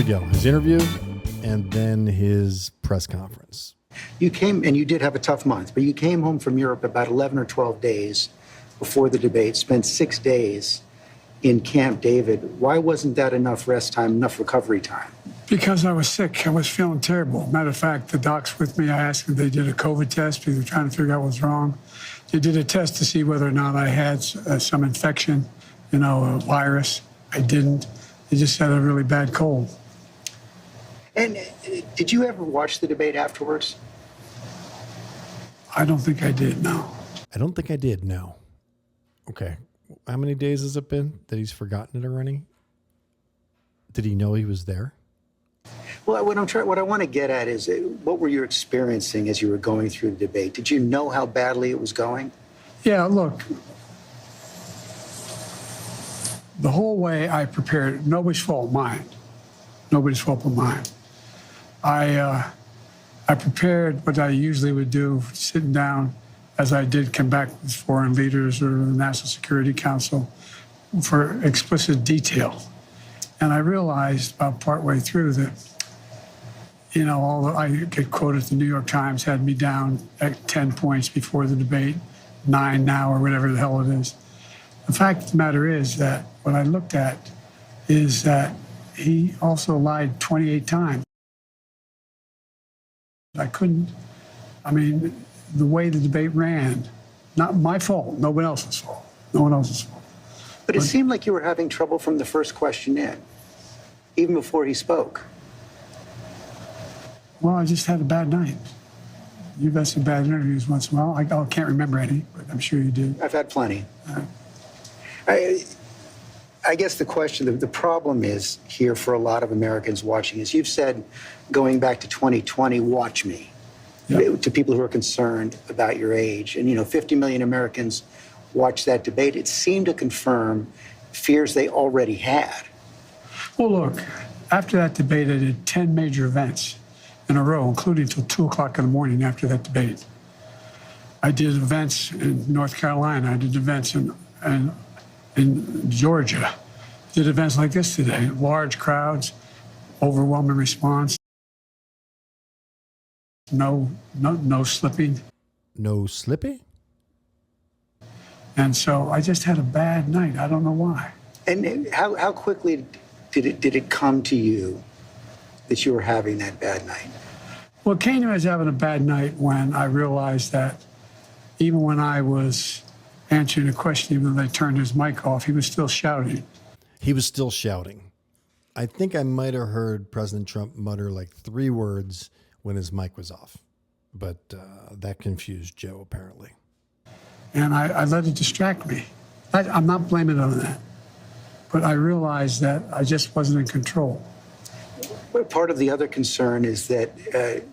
ago, his interview and then his press conference. You came, and you did have a tough month, but you came home from Europe about 11 or 12 days before the debate, spent 6 days in Camp David. Why wasn't that enough rest time, enough recovery time? Because I was sick. I was feeling terrible. Matter of fact, the docs with me, I asked if they did a COVID test because they were trying to figure out what was wrong. They did a test to see whether or not I had some infection, a virus. I didn't. They just had a really bad cold. And did you ever watch the debate afterwards? I don't think I did, no. I don't think I did, no. Okay. How many days has it been that he's forgotten it already? Did he know he was there? Well, what I want to get at is, what were you experiencing as you were going through the debate? Did you know how badly it was going? Yeah, look. The whole way I prepared, nobody's fault, mine. Nobody's fault but mine. I prepared what I usually would do, sitting down, as I did come back with foreign leaders or the National Security Council, for explicit detail. And I realized about partway through that, I get quoted, the New York Times had me down at 10 points before the debate, 9 now, or whatever the hell it is. The fact of the matter is that what I looked at is that he also lied 28 times. The way the debate ran, not my fault, no one else's fault. No one else's fault. But it seemed like you were having trouble from the first question in, even before he spoke. Well, I just had a bad night. You've had some bad interviews once in a while. I can't remember any, but I'm sure you do. I've had plenty. I guess the question, the problem is here for a lot of Americans watching is, you've said, going back to 2020, watch me, yep, to people who are concerned about your age. And, 50 million Americans watched that debate. It seemed to confirm fears they already had. Well, look, after that debate, I did 10 major events in a row, including till 2 o'clock in the morning after that debate. I did events in North Carolina. I did events in Georgia. Did events like this today. Large crowds, overwhelming response. No slipping. No slipping? And so I just had a bad night. I don't know why. And how quickly did it come to you that you were having that bad night? Well, it came to me as having a bad night when I realized that even when I was answering a question, even though they turned his mic off, he was still shouting. He was still shouting. I think I might have heard President Trump mutter like 3 words when his mic was off. But that confused Joe, apparently. And I let it distract me. I'm not blaming it on that. But I realized that I just wasn't in control. But part of the other concern is that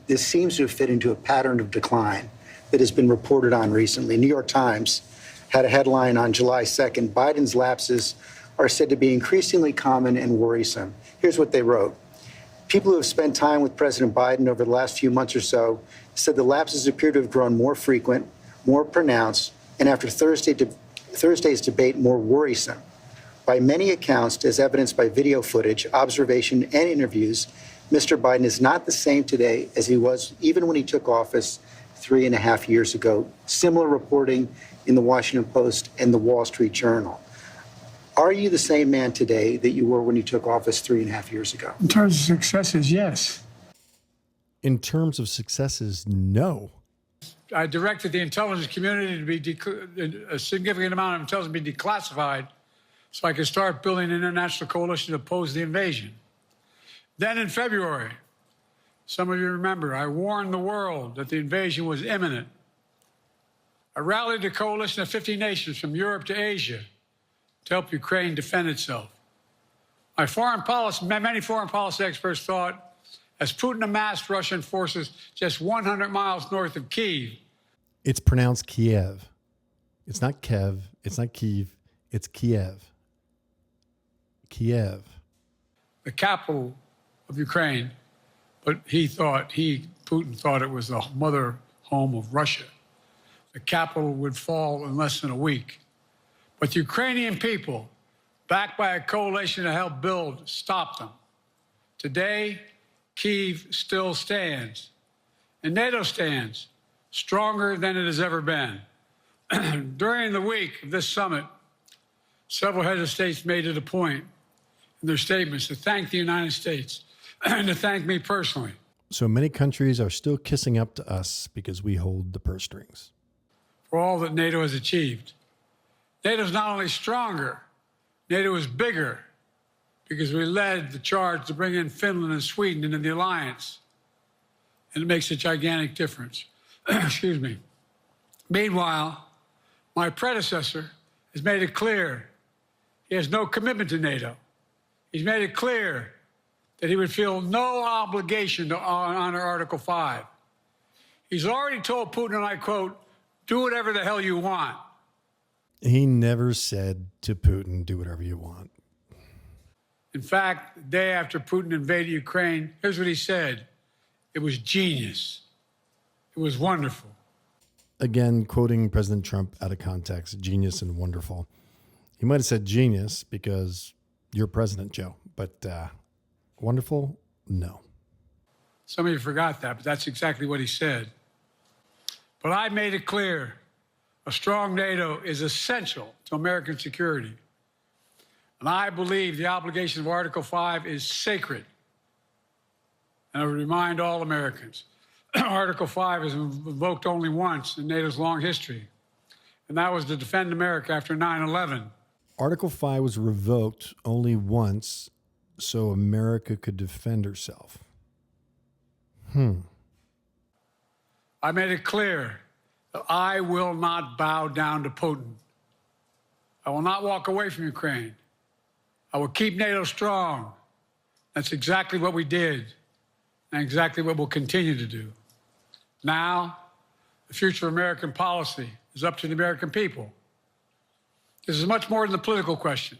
this seems to have fit into a pattern of decline that has been reported on recently. New York Times had a headline on July 2nd, Biden's lapses are said to be increasingly common and worrisome. Here's what they wrote. People who have spent time with President Biden over the last few months or so said the lapses appear to have grown more frequent, more pronounced, and after Thursday's debate, more worrisome. By many accounts, as evidenced by video footage, observation, and interviews, Mr. Biden is not the same today as he was even when he took office 3.5 years ago. Similar reporting in the Washington Post and the Wall Street Journal. Are you the same man today that you were when you took office 3.5 years ago? In terms of successes, yes. In terms of successes, no. I directed the intelligence community to be a significant amount of intelligence be declassified so I could start building an international coalition to oppose the invasion. Then in February, some of you remember, I warned the world that the invasion was imminent. I rallied a coalition of 50 nations from Europe to Asia to help Ukraine defend itself. Many foreign policy experts thought, as Putin amassed Russian forces just 100 miles north of Kyiv. It's pronounced Kiev. It's not Kev. It's not Kyiv. It's Kiev. Kiev. The capital of Ukraine, but Putin thought it was the mother home of Russia. The capital would fall in less than a week. But the Ukrainian people, backed by a coalition to help build, stopped them. Today, Kyiv still stands, and NATO stands stronger than it has ever been. During the week of this summit, several heads of states made it a point in their statements to thank the United States and to thank me personally. So many countries are still kissing up to us because we hold the purse strings. For all that NATO has achieved. NATO is not only stronger, NATO is bigger because we led the charge to bring in Finland and Sweden into the alliance. And it makes a gigantic difference. Excuse me. Meanwhile, my predecessor has made it clear he has no commitment to NATO. He's made it clear that he would feel no obligation to honor Article 5. He's already told Putin, and I quote, "Do whatever the hell you want." He never said to Putin, do whatever you want. In fact, the day after Putin invaded Ukraine, here's what he said. It was genius. It was wonderful. Again, quoting President Trump out of context, genius and wonderful. He might have said genius because you're president, Joe, but wonderful, no. Some of you forgot that, but that's exactly what he said. But I made it clear a strong NATO is essential to American security. And I believe the obligation of Article 5 is sacred. And I would remind all Americans, Article 5 is invoked only once in NATO's long history, and that was to defend America after 9/11. Article 5 was revoked only once so America could defend herself. I made it clear that I will not bow down to Putin. I will not walk away from Ukraine. I will keep NATO strong. That's exactly what we did and exactly what we'll continue to do. Now, the future of American policy is up to the American people. This is much more than a political question.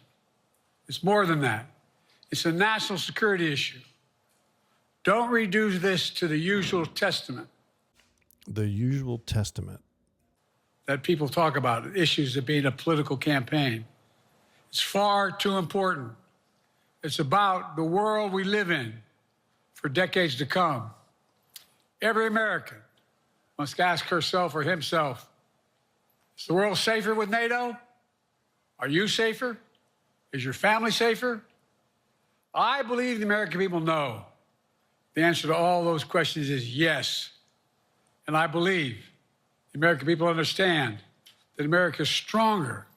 It's more than that. It's a national security issue. Don't reduce this to the usual testament. The usual testament. That people talk about, issues of being a political campaign. It's far too important. It's about the world we live in for decades to come. Every American must ask herself or himself, is the world safer with NATO? Are you safer? Is your family safer? I believe the American people know. The answer to all those questions is yes. And I believe the American people understand that America is stronger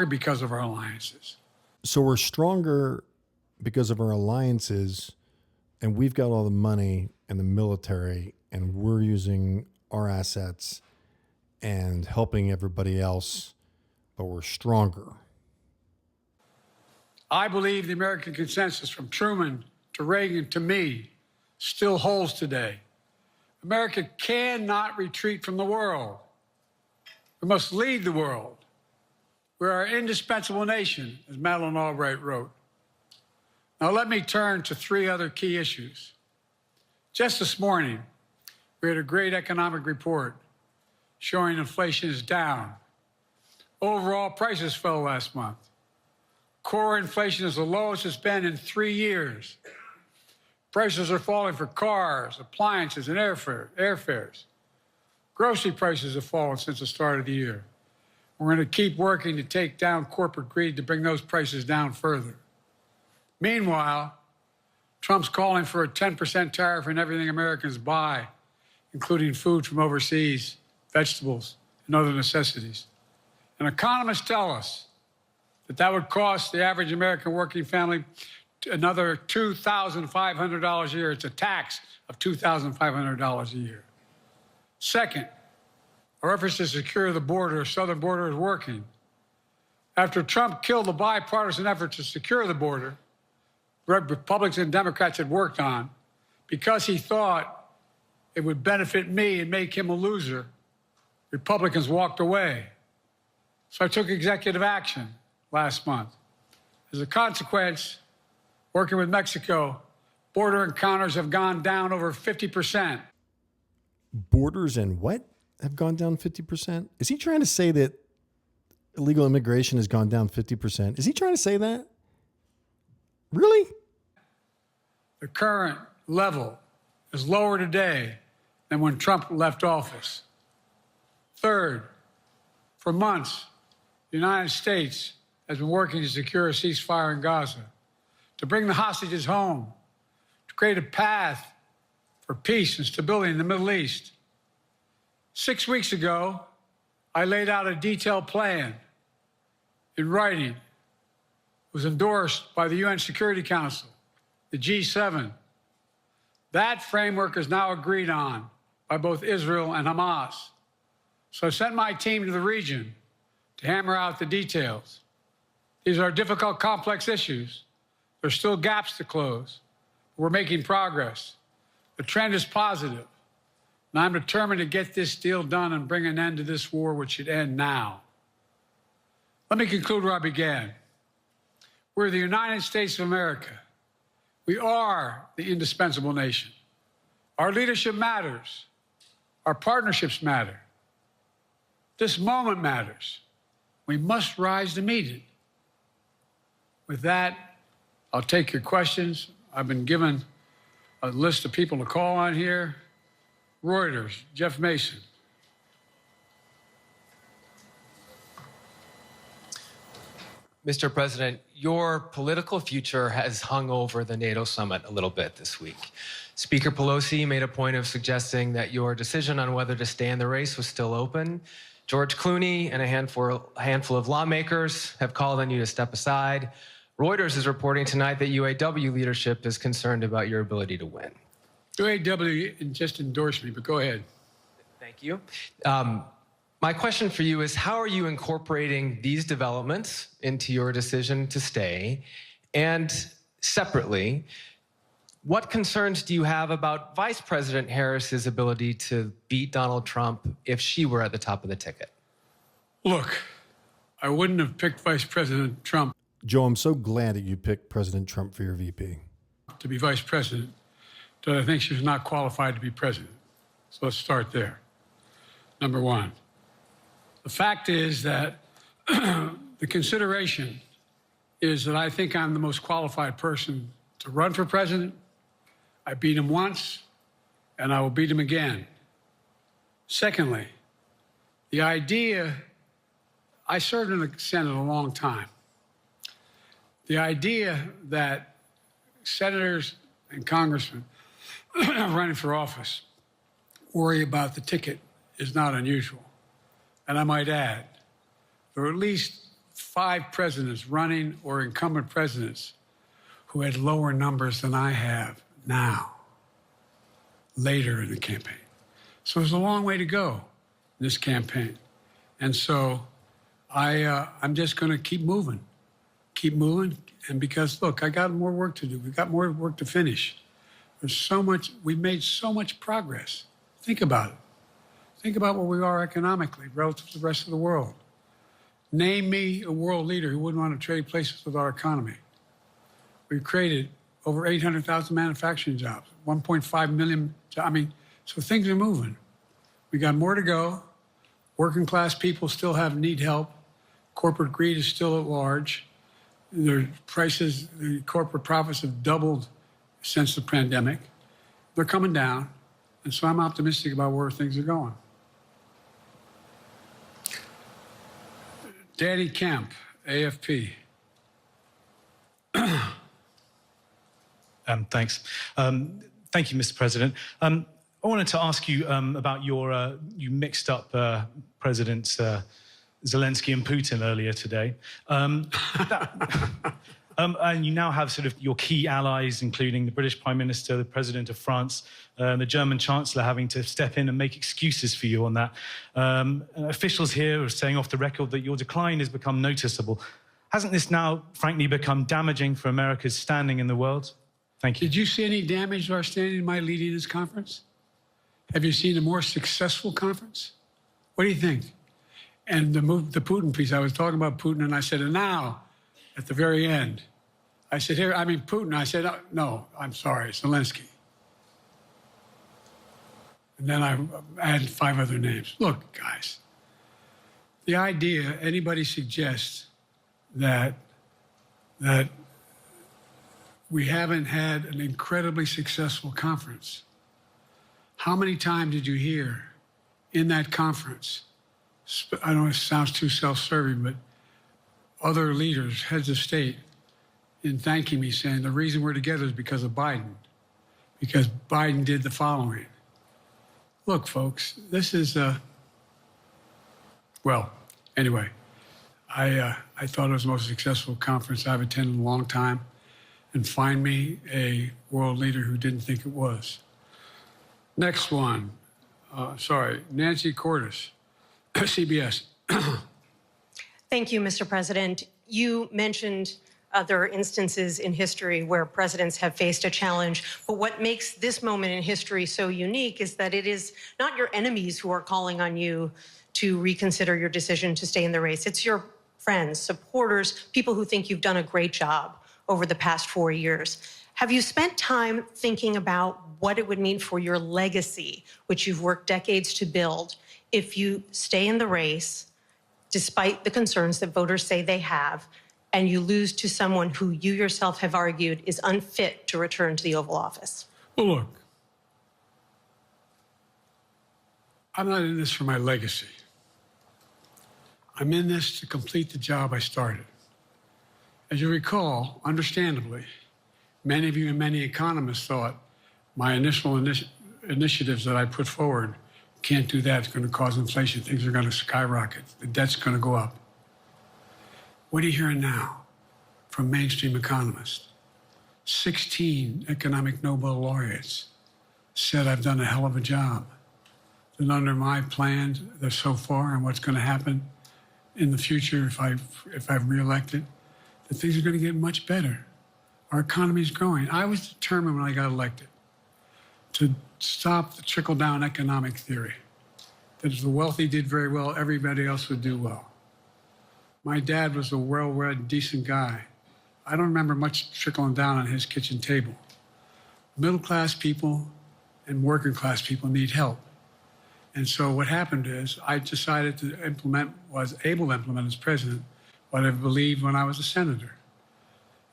because of our alliances. So we're stronger because of our alliances, and we've got all the money and the military, and we're using our assets and helping everybody else, but we're stronger. I believe the American consensus from Truman to Reagan to me still holds today. America cannot retreat from the world. We must lead the world. We're an indispensable nation, as Madeleine Albright wrote. Now let me turn to three other key issues. Just this morning, we had a great economic report showing inflation is down. Overall prices fell last month. Core inflation is the lowest it's been in 3 years. Prices are falling for cars, appliances, and airfares. Grocery prices have fallen since the start of the year. We're going to keep working to take down corporate greed to bring those prices down further. Meanwhile, Trump's calling for a 10% tariff on everything Americans buy, including food from overseas, vegetables, and other necessities. And economists tell us that would cost the average American working family another $2,500 a year. It's a tax of $2,500 a year. Second, our efforts to secure the border, southern border, is working. After Trump killed the bipartisan effort to secure the border, Republicans and Democrats had worked on, because he thought it would benefit me and make him a loser, Republicans walked away. So I took executive action last month. As a consequence, working with Mexico, border encounters have gone down over 50%. Borders and what have gone down 50%? Is he trying to say that illegal immigration has gone down 50%? Is he trying to say that? Really? The current level is lower today than when Trump left office. Third, for months, the United States has been working to secure a ceasefire in Gaza, to bring the hostages home, to create a path for peace and stability in the Middle East. 6 weeks ago, I laid out a detailed plan in writing. It was endorsed by the UN Security Council, the G7. That framework is now agreed on by both Israel and Hamas. So I sent my team to the region to hammer out the details. These are difficult, complex issues. There's still gaps to close. We're making progress. The trend is positive, and I'm determined to get this deal done and bring an end to this war, which should end now. Let me conclude where I began. We're the United States of America. We are the indispensable nation. Our leadership matters. Our partnerships matter. This moment matters. We must rise to meet it. With that, I'll take your questions. I've been given a list of people to call on here. Reuters, Jeff Mason. Mr. President, your political future has hung over the NATO summit a little bit this week. Speaker Pelosi made a point of suggesting that your decision on whether to stay in the race was still open. George Clooney and a handful of lawmakers have called on you to step aside. Reuters is reporting tonight that UAW leadership is concerned about your ability to win. UAW just endorsed me, but go ahead. Thank you. My question for you is, how are you incorporating these developments into your decision to stay? And separately, what concerns do you have about Vice President Harris's ability to beat Donald Trump if she were at the top of the ticket? Look, I wouldn't have picked Vice President Trump Joe, I'm so glad that you picked President Trump for your VP. to be vice president, that I think she was not qualified to be president. So let's start there. Number one, the fact is that the consideration is that I think I'm the most qualified person to run for president. I beat him once, and I will beat him again. Secondly, the idea, I served in the Senate a long time. The idea that senators and congressmen running for office worry about the ticket is not unusual. And I might add, there are at least 5 presidents running or incumbent presidents who had lower numbers than I have now, later in the campaign. So there's a long way to go in this campaign. And so I'm just going to keep moving. And because, look, I got more work to do. We've got more work to finish. There's so much, we've made so much progress. Think about it. Think about where we are economically relative to the rest of the world. Name me a world leader who wouldn't want to trade places with our economy. We've created over 800,000 manufacturing jobs, 1.5 million, so things are moving. We got more to go. Working class people still need help. Corporate greed is still at large. Their prices, the corporate profits have doubled since the pandemic. They're coming down, and so I'm optimistic about where things are going. Danny Kemp, AFP. Thanks. Thank you, Mr. President. I wanted to ask you about you mixed up Presidents Zelensky and Putin earlier today. And you now have sort of your key allies, including the British Prime Minister, the President of France, the German Chancellor having to step in and make excuses for you on that. Officials here are saying off the record that your decline has become noticeable. Hasn't this now, frankly, become damaging for America's standing in the world? Thank you. Did you see any damage to our standing in my leading this conference? Have you seen a more successful conference? What do you think? And the Putin piece, I was talking about Putin, and I said, and now, at the very end, I said, Putin. I said, no, I'm sorry, Zelensky. And then I added 5 other names. Look, guys, the idea anybody suggests that we haven't had an incredibly successful conference. How many times did you hear in that conference, I don't know if it sounds too self-serving, but other leaders, heads of state, in thanking me, saying the reason we're together is because of Biden, because Biden did the following. Look, folks, this is, well, anyway, I thought it was the most successful conference I've attended in a long time, and find me a world leader who didn't think it was. Next one, Nancy Cordes, CBS. Thank you, Mr. President. You mentioned other instances in history where presidents have faced a challenge, but what makes this moment in history so unique is that it is not your enemies who are calling on you to reconsider your decision to stay in the race. It's your friends, supporters, people who think you've done a great job over the past 4 years. Have you spent time thinking about what it would mean for your legacy, which you've worked decades to build, if you stay in the race, despite the concerns that voters say they have, and you lose to someone who you yourself have argued is unfit to return to the Oval Office? Well, look, I'm not in this for my legacy. I'm in this to complete the job I started. As you recall, understandably, many of you and many economists thought my initial initiatives that I put forward, can't do that, it's going to cause inflation, things are going to skyrocket, the debt's going to go up. What are you hearing now from mainstream economists? 16 economic Nobel laureates said I've done a hell of a job. That under my plans so far and what's going to happen in the future if I'm reelected, that things are going to get much better. Our economy is growing. I was determined when I got elected to stop the trickle-down economic theory, that if the wealthy did very well, everybody else would do well. My dad was a well-read, decent guy. I don't remember much trickling down on his kitchen table. Middle-class people and working-class people need help. And so what happened is I decided to was able to implement as president what I believed when I was a senator.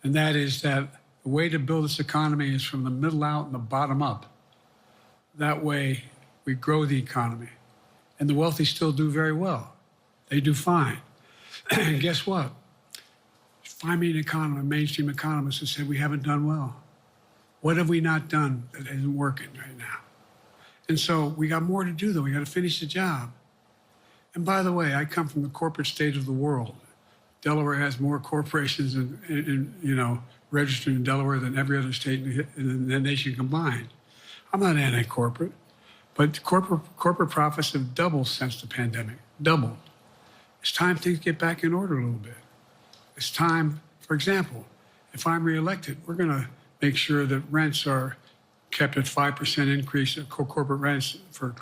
And that is that the way to build this economy is from the middle out and the bottom up. That way we grow the economy. And the wealthy still do very well. They do fine. And guess what? Find me an economist, a mainstream economist who said we haven't done well. What have we not done that isn't working right now? And so we got more to do, though. We got to finish the job. And by the way, I come from the corporate state of the world. Delaware has more corporations registered in Delaware than every other state in the nation combined. I'm not anti-corporate, but corporate profits have doubled since the pandemic, doubled. It's time things get back in order a little bit. It's time, for example, if I'm reelected, we're going to make sure that rents are kept at 5% increase in corporate rents for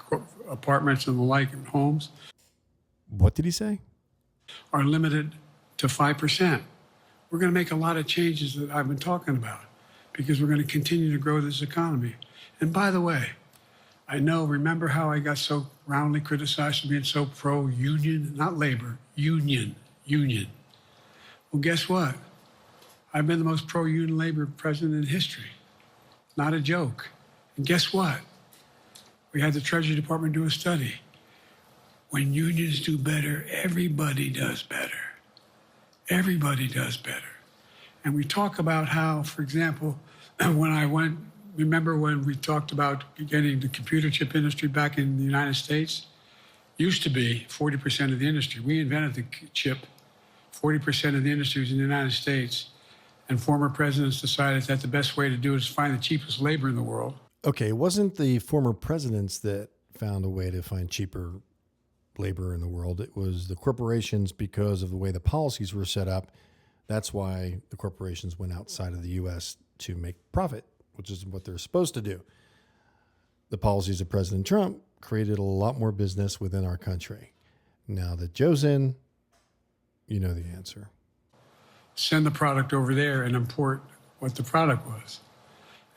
apartments and the like and homes. What did he say? Are limited to 5%. We're going to make a lot of changes that I've been talking about because we're going to continue to grow this economy. And by the way, I know, remember how I got so roundly criticized for being so pro-union, not labor, union. Well, guess what? I've been the most pro-union labor president in history. Not a joke. And guess what? We had the Treasury Department do a study. When unions do better, everybody does better. Everybody does better. And we talk about how, for example, remember when we talked about getting the computer chip industry back in the United States? Used to be 40% of the industry. We invented the chip. 40% of the industry was in the United States. And former presidents decided that the best way to do it is find the cheapest labor in the world. Okay, it wasn't the former presidents that found a way to find cheaper labor in the world. It was the corporations because of the way the policies were set up. That's why the corporations went outside of the U.S. to make profit, which is what they're supposed to do. The policies of President Trump created a lot more business within our country. Now that Joe's in, you know the answer. Send the product over there and import what the product was.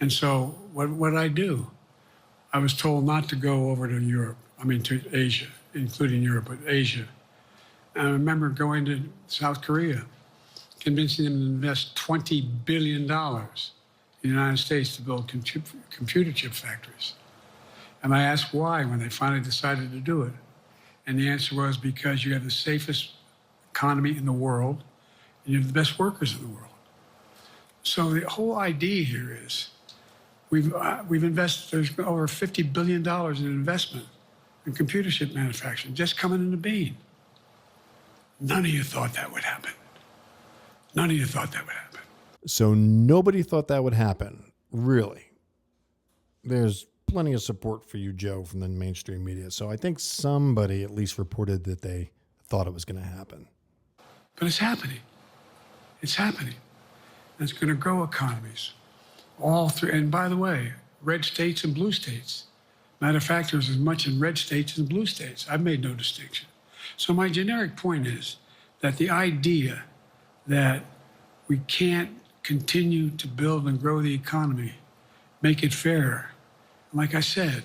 And so what did I do? I was told not to go over to to Asia, including Europe, but Asia. And I remember going to South Korea, convincing them to invest $20 billion in the United States to build computer chip factories. And I asked why when they finally decided to do it. And the answer was because you have the safest economy in the world and you have the best workers in the world. So the whole idea here is we've invested, there's over $50 billion in investment in computer chip manufacturing just coming into being. None of you thought that would happen. None of you thought that would happen. So nobody thought that would happen, really. There's plenty of support for you, Joe, from the mainstream media. So I think somebody at least reported that they thought it was going to happen. But it's happening. It's happening. And it's going to grow economies all through. And by the way, red states and blue states. Matter of fact, there's as much in red states as in blue states. I've made no distinction. So my generic point is that the idea that we can't continue to build and grow the economy, make it fairer. Like I said,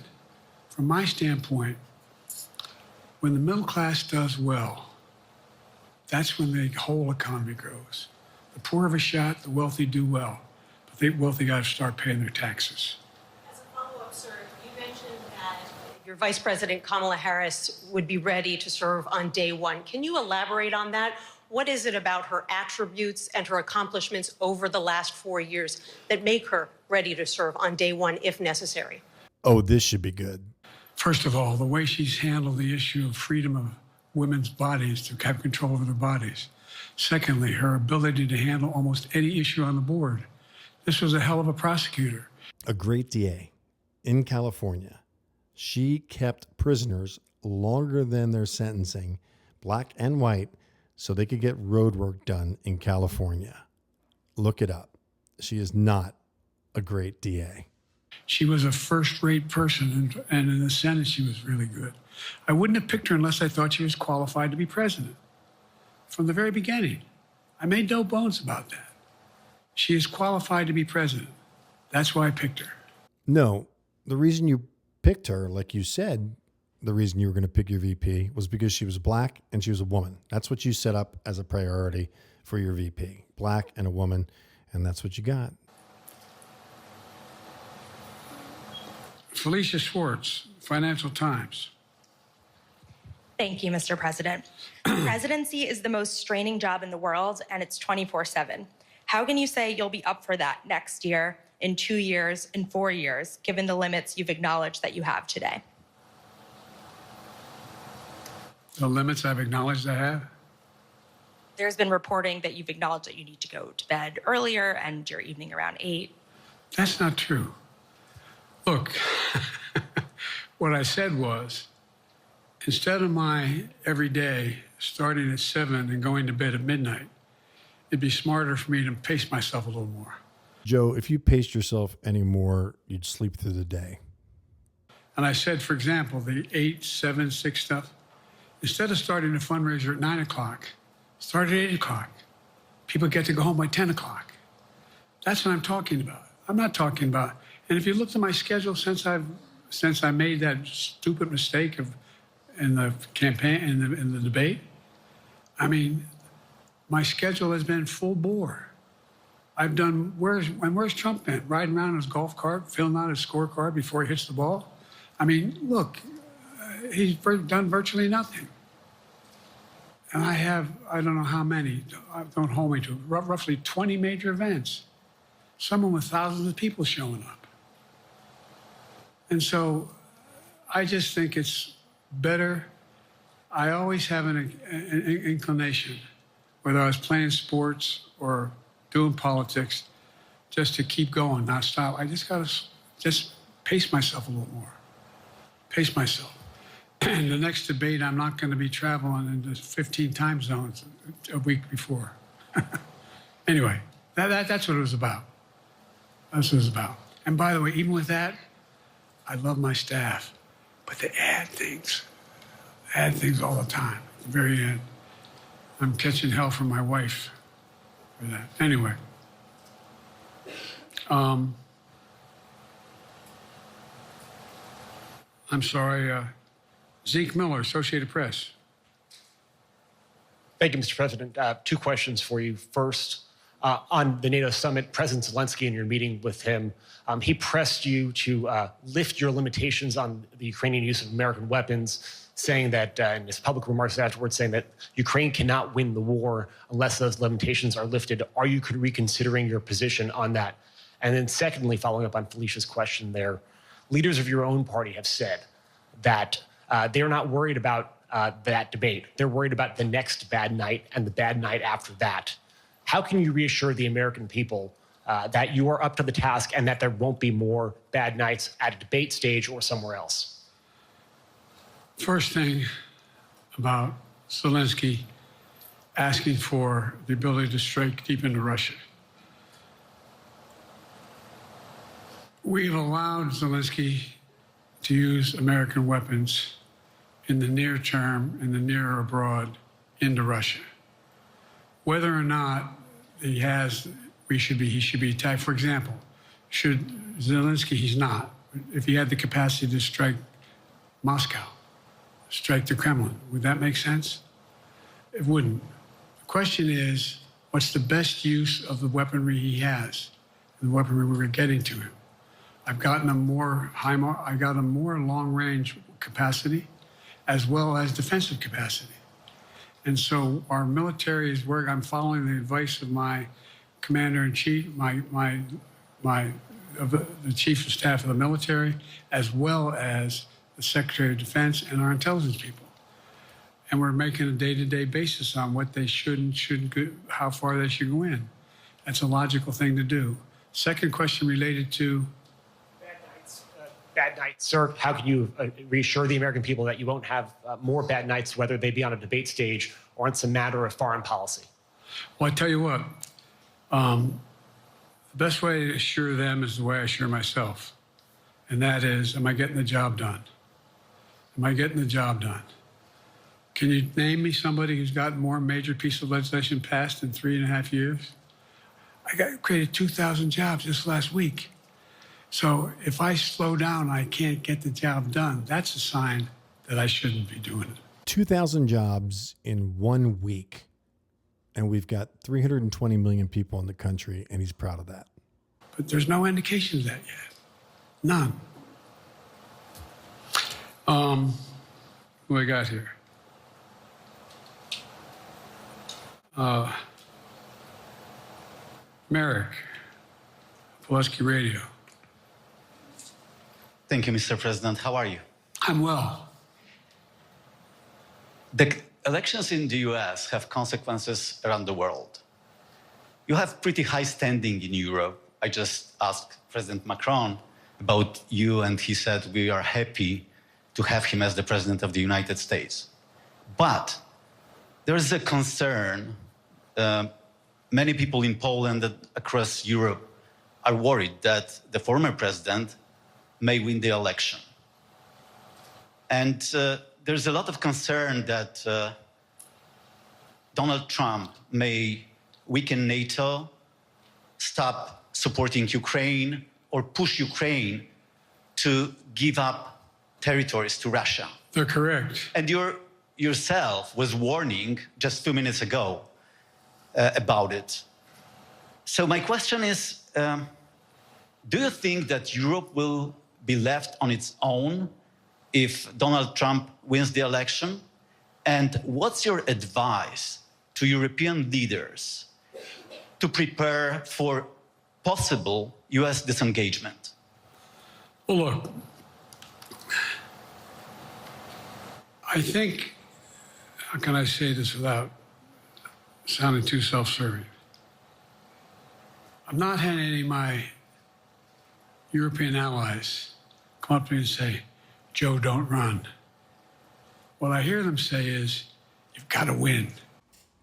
from my standpoint, when the middle class does well, that's when the whole economy grows. The poor have a shot, the wealthy do well, but the wealthy got to start paying their taxes. As a follow-up, sir, you mentioned that your Vice President Kamala Harris would be ready to serve on day one. Can you elaborate on that? What is it about her attributes and her accomplishments over the last 4 years that make her ready to serve on day one if necessary? Oh, this should be good. First of all, the way she's handled the issue of freedom of women's bodies to have control over their bodies. Secondly, her ability to handle almost any issue on the board. This was a hell of a prosecutor. A great DA in California. She kept prisoners longer than their sentencing, black and white, so they could get road work done in California. Look it up. She is not a great DA. She was a first-rate person, and in the Senate, she was really good. I wouldn't have picked her unless I thought she was qualified to be president. From the very beginning, I made no bones about that. She is qualified to be president. That's why I picked her. No, the reason you picked her, like you said, the reason you were going to pick your VP was because she was black and she was a woman. That's what you set up as a priority for your VP. Black and a woman, and that's what you got. Felicia Schwartz, Financial Times. Thank you, Mr. President. Presidency is the most straining job in the world, and it's 24/7. How can you say you'll be up for that next year, in 2 years, in 4 years, given the limits you've acknowledged that you have today? The limits I've acknowledged I have? There's been reporting that you've acknowledged that you need to go to bed earlier and your evening around 8. That's not true. Look, what I said was, instead of my every day starting at 7 and going to bed at midnight, it'd be smarter for me to pace myself a little more. Joe, if you paced yourself anymore, you'd sleep through the day. And I said, for example, the 8, 7, 6 stuff, instead of starting a fundraiser at 9 o'clock, start at 8 o'clock. People get to go home by 10 o'clock. That's what I'm talking about. I'm not talking about, and if you looked at my schedule since I made that stupid mistake in the campaign, in the debate, I mean, my schedule has been full bore. I've done, where's Trump been? Riding around in his golf cart, filling out his scorecard before he hits the ball? I mean, look, he's done virtually nothing. And I have, I don't know how many, don't hold me to, roughly 20 major events, some of them with thousands of people showing up. And so I just think it's better. I always have an inclination, whether I was playing sports or doing politics, just to keep going, not stop. I just got to just pace myself a little more. Pace myself. And the next debate, I'm not going to be traveling into 15 time zones a week before. Anyway, that's what it was about. That's what it was about. And by the way, even with that, I love my staff, but they add things all the time. At the very end, I'm catching hell from my wife for that. Anyway, I'm sorry, Zeke Miller, Associated Press. Thank you, Mr. President. 2 questions for you. First, On the NATO summit, President Zelensky, in your meeting with him, he pressed you to lift your limitations on the Ukrainian use of American weapons, saying that, in his public remarks afterwards, saying that Ukraine cannot win the war unless those limitations are lifted. Are you reconsidering your position on that? And then secondly, following up on Felicia's question there, leaders of your own party have said that they're not worried about that debate. They're worried about the next bad night and the bad night after that. How can you reassure the American people that you are up to the task and that there won't be more bad nights at a debate stage or somewhere else? First thing about Zelensky asking for the ability to strike deep into Russia. We've allowed Zelensky to use American weapons in the near term, in the near or abroad, into Russia. Whether or not he should be attacked. For example, should Zelensky, he's not. If he had the capacity to strike Moscow, strike the Kremlin, would that make sense? It wouldn't. The question is, what's the best use of the weaponry he has, the weaponry we're getting to him? I've gotten him more long-range capacity, as well as defensive capacity. And so our military is where I'm following the advice of my commander-in-chief, the chief of staff of the military, as well as the Secretary of Defense and our intelligence people. And we're making a day-to-day basis on what they should and shouldn't go, how far they should go in. That's a logical thing to do. Second question related to bad nights, sir. How can you reassure the American people that you won't have more bad nights, whether they be on a debate stage or it's a matter of foreign policy? Well, I tell you what, the best way to assure them is the way I assure myself. And that is, am I getting the job done? Am I getting the job done? Can you name me somebody who's gotten more major piece of legislation passed in 3.5 years? I created 2,000 jobs just last week. So if I slow down, I can't get the job done. That's a sign that I shouldn't be doing it. 2,000 jobs in 1 week. And we've got 320 million people in the country, and he's proud of that. But there's no indication of that yet. None. Who I got here? Merrick, Pulaski Radio. Thank you, Mr. President. How are you? I'm well. The elections in the US have consequences around the world. You have pretty high standing in Europe. I just asked President Macron about you, and he said we are happy to have him as the President of the United States. But there is a concern. Many people in Poland and across Europe are worried that the former president may win the election. And there's a lot of concern that Donald Trump may weaken NATO, stop supporting Ukraine, or push Ukraine to give up territories to Russia. They're correct. And yourself was warning just 2 minutes ago about it. So my question is, do you think that Europe will be left on its own if Donald Trump wins the election? And what's your advice to European leaders to prepare for possible US disengagement? Well, look, I think, how can I say this without sounding too self-serving? I'm not having any of my European allies come up to me and say, Joe, don't run. What I hear them say is, you've got to win.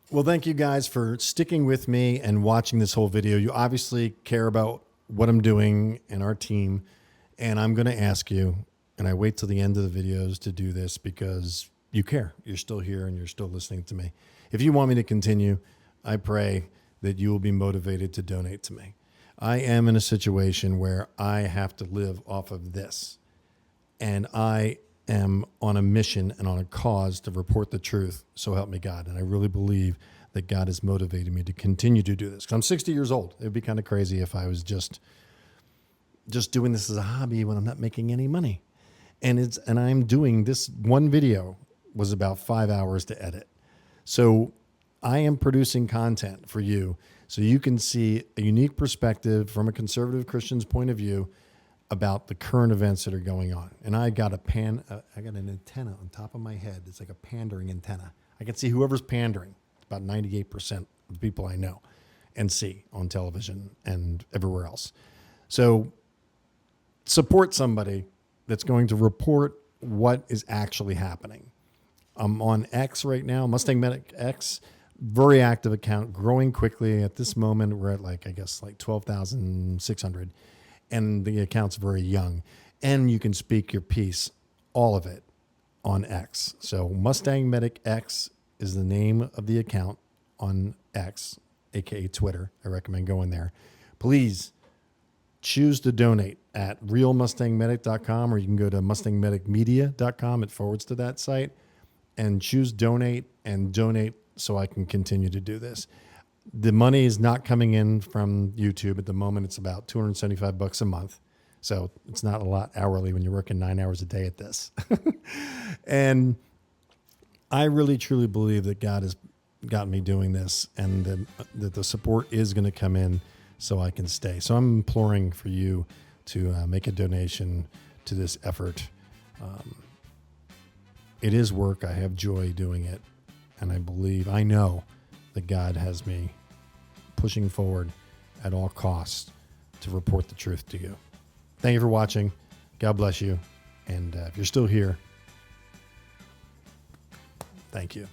Well, thank you guys for sticking with me and watching this whole video. You obviously care about what I'm doing and our team. And I'm going to ask you, and I wait till the end of the videos to do this because you care. You're still here and you're still listening to me. If you want me to continue, I pray that you will be motivated to donate to me. I am in a situation where I have to live off of this. And I am on a mission and on a cause to report the truth. So help me God. And I really believe that God has motivated me to continue to do this. Because I'm 60 years old. It would be kind of crazy if I was just doing this as a hobby when I'm not making any money. And I'm doing this one video was about 5 hours to edit. So I am producing content for you so you can see a unique perspective from a conservative Christian's point of view about the current events that are going on. And I got an antenna on top of my head. It's like a pandering antenna. I can see whoever's pandering. It's about 98% of the people I know and see on television and everywhere else. So support somebody that's going to report what is actually happening. I'm on X right now, MustangMedic X, very active account, growing quickly. At this moment, we're at like 12,600, and the account's very young. And you can speak your piece, all of it, on X. So MustangMedic X is the name of the account on X, aka Twitter. I recommend going there. Please choose to donate at realmustangmedic.com, or you can go to mustangmedicmedia.com. It forwards to that site, and choose donate so I can continue to do this. The money is not coming in from YouTube at the moment. It's about $275 a month. So it's not a lot hourly when you're working 9 hours a day at this. And I really, truly believe that God has got me doing this, and that the support is going to come in so I can stay. So I'm imploring for you to make a donation to this effort. It is work. I have joy doing it. And I know that God has me pushing forward at all costs to report the truth to you. Thank you for watching. God bless you. And if you're still here, thank you.